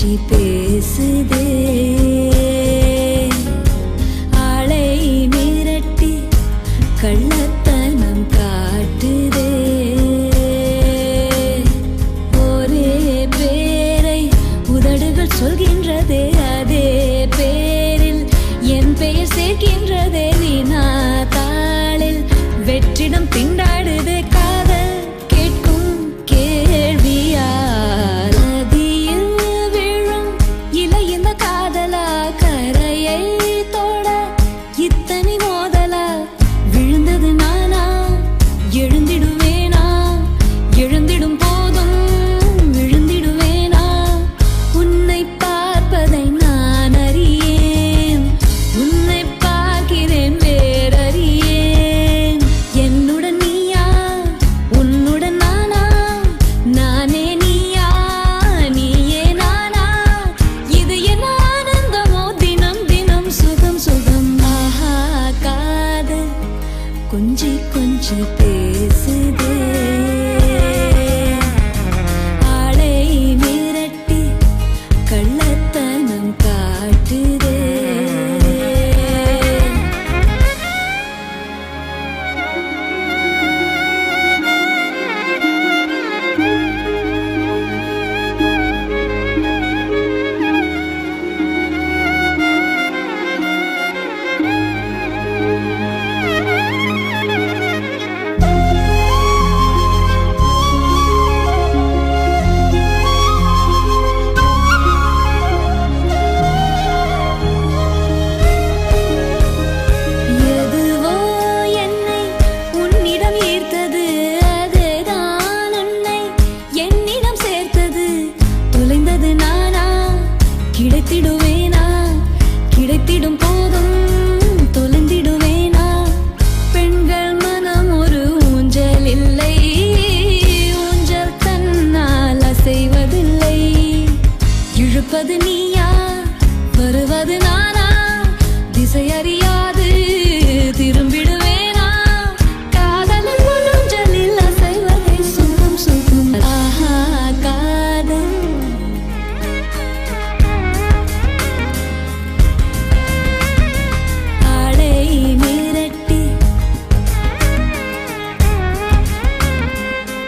கொஞ்சி பேசுதே, ஆளை மிரட்டி கள்ளத்தனம் காட்டுதே. ஒரே பேரை உதடுகள் சொல்கின்றதே, அதே பேரில் என் பெயர் சேர்க்கின்றதே. வீணா தாளில் வெற்றிடம் திண்டாடுதே, காதல் கேட்கும் கேள்வியால் நதியில் விழும் இலை இந்த காதலா, கரையை தோட இத்தனை மோதலா. விழுந்தது நானா, எழுந்திடுவேனா, எழுந்திடும் போதும் விழுந்திடுவேனா. உன்னை பார்ப்பதை நான் அறியேன், உன்னை பார்க்கிறேன் வேறறியேன். என்னுடன் நீயா, உன்னுடன் நானா, நானே நீயா, நீயே நானா. இது என்ன ஆனந்தமோ, தினம் தினம் சுகம் சுகம். ஆஹா காதல் கொஞ்சி கொஞ்சி பேசுதே, ஆளை மிரட்டி கள்ளத்தனம் காட்டுதே. எதுவோ என்னை உன்னிடம் ஈர்த்தது, அதுதான் உன்னை என்னிடம் சேர்த்தது. தொலைந்தது நானா, கிடைத்திடுவேனா, கிடைத்திடும் போதும் தொலைந்திடுவேனா. பெண்கள் மனம் ஒரு ஊஞ்சல் இல்லை, ஊஞ்சல் தன்னால் அசைவதில்லை. இழுப்பது நீ